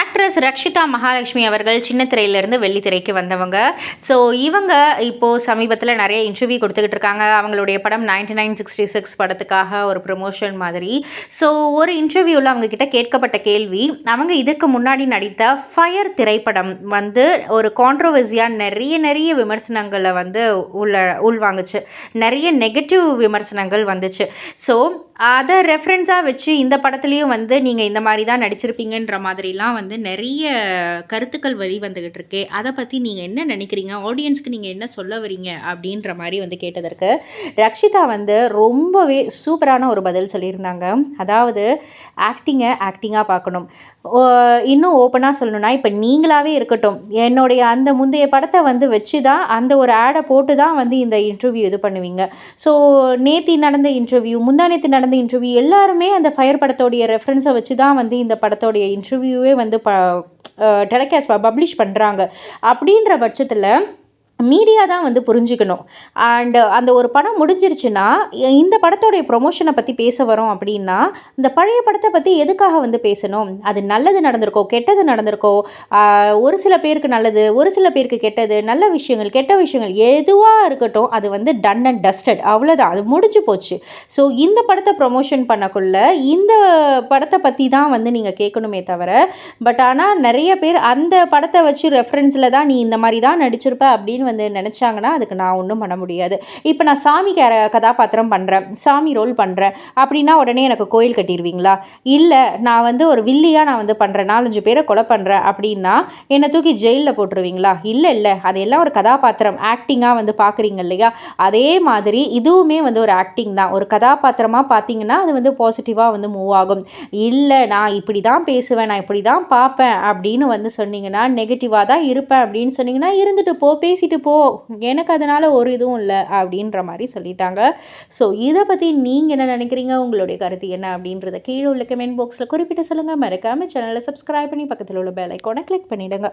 Actress Rakshitha Mahalakshmi அவர்கள் சின்ன திரையிலிருந்து வெள்ளித்திரைக்கு வந்தவங்க. ஸோ இவங்க இப்போது சமீபத்தில் நிறைய இன்டர்வியூ கொடுத்துக்கிட்டு இருக்காங்க. அவங்களுடைய படம் 9966 படத்துக்காக ஒரு ப்ரமோஷன் மாதிரி. ஸோ ஒரு இன்டர்வியூவில் அவங்க கிட்ட கேட்கப்பட்ட கேள்வி, அவங்க இதுக்கு முன்னாடி நடித்த ஃபயர் திரைப்படம் வந்து ஒரு கான்ட்ரோவர்சியாக நிறைய விமர்சனங்களை வந்து உள்வாங்குச்சு. நிறைய நெகட்டிவ் விமர்சனங்கள் வந்துச்சு. ஸோ அதை ரெஃபரன்ஸாக வச்சு இந்த படத்துலேயும் வந்து நீங்கள் இந்த மாதிரி தான் நடிச்சிருப்பீங்கன்ற மாதிரிலாம் வந்து நிறைய கருத்துக்கள் வந்துக்கிட்டு இருக்கே. அதை பற்றி நீங்கள் என்ன நினைக்கிறீங்க, ஆடியன்ஸ்க்கு நீங்கள் என்ன சொல்ல வரீங்க அப்படின்ற மாதிரி வந்து கேட்டதற்கு ரக்ஷிதா வந்து ரொம்பவே சூப்பரான ஒரு பதில் சொல்லியிருந்தாங்க. அதாவது ஆக்டிங்காக பார்க்கணும். இன்னும் ஓப்பனாக சொல்லணும்னா, இப்போ நீங்களாகவே இருக்கட்டும், என்னுடைய அந்த முந்தைய படத்தை வந்து வச்சு தான் அந்த ஒரு ஆடை போட்டு தான் வந்து இந்த இன்டர்வியூ இது பண்ணுவீங்க. ஸோ நேத்தி நடந்த இன்டர்வியூ, முந்தானேத்து நடந்த இன்டர்வியூ எல்லாருமே அந்த ஃபயர் படத்தோடைய ரெஃபரன்ஸை வச்சு தான் வந்து இந்த படத்தோடைய இன்டர்வியூவே வந்து டெலிகாஸ்ட் பப்ளிஷ் பண்ணுறாங்க. அப்படின்ற பட்சத்தில் மீடியா தான் வந்து புரிஞ்சுக்கணும். அண்டு அந்த ஒரு படம் முடிஞ்சிருச்சுன்னா, இந்த படத்தோடைய ப்ரொமோஷனை பற்றி பேச வரோம் அப்படின்னா, இந்த பழைய படத்தை பற்றி எதுக்காக வந்து பேசணும்? அது நல்லது நடந்திருக்கோ, கெட்டது நடந்திருக்கோ, ஒரு சில பேருக்கு நல்லது, ஒரு சில பேருக்கு கெட்டது, நல்ல விஷயங்கள், கெட்ட விஷயங்கள் எதுவாக இருக்கட்டும், அது வந்து டன் அண்ட் டஸ்டட், அவ்வளோதான், அது முடிஞ்சு போச்சு. ஸோ இந்த படத்தை ப்ரொமோஷன் பண்ணக்குள்ள இந்த படத்தை பற்றி தான் வந்து நீங்கள் கேட்கணுமே தவிர, பட் ஆனால் நிறைய பேர் அந்த படத்தை வச்சு ரெஃபரன்ஸில் தான் நீ இந்த மாதிரி தான் நடிச்சிருப்ப அப்படின்னு வந்து நினச்சாங்கன்னா அதுக்கு நான் ஒன்றும் பண்ண முடியாது. இப்போ நான் சாமி கதாபாத்திரம் பண்ணுறேன், சாமி ரோல் பண்ணுறேன் அப்படின்னா உடனே எனக்கு கோயில் கட்டிடுவீங்களா? இல்லை, நான் வந்து ஒரு வில்லியாக நான் வந்து பண்ணுறேன், 4-5 பேரை கொலை பண்ணுறேன் அப்படின்னா என்னை தூக்கி ஜெயிலில் போட்டுருவீங்களா? இல்லை, அதையெல்லாம் ஒரு கதாபாத்திரம் ஆக்டிங்காக வந்து பார்க்குறீங்க இல்லையா? அதே மாதிரி இதுவுமே வந்து ஒரு ஆக்டிங் தான். ஒரு கதாபாத்திரமாக பார்த்தீங்கன்னா அது வந்து பாசிட்டிவாக வந்து மூவ் ஆகும். இல்லை, நான் இப்படி தான் பேசுவேன், நான் இப்படி தான் பார்ப்பேன் அப்படின்னு வந்து சொன்னீங்கன்னா, நெகட்டிவாக தான் இருப்பேன் அப்படின்னு சொன்னீங்கன்னா, இருந்துட்டு போ, பேசிட்டு போ, எனக்கு அதனால் ஒரு இதுவும் இல்லை அப்படின்ற மாதிரி சொல்லிட்டாங்க. ஸோ இதை பற்றி நீங்கள் என்ன நினைக்கிறீங்க, உங்களுடைய கருத்து என்ன அப்படின்றத கீழே உள்ள கமெண்ட் பாக்ஸில் குறிப்பிட்டு சொல்லுங்கள். மறக்காமல் சேனலை சப்ஸ்கிரைப் பண்ணி பக்கத்தில் உள்ள பெல் ஐக்கானை கிளிக் பண்ணிவிடுங்க.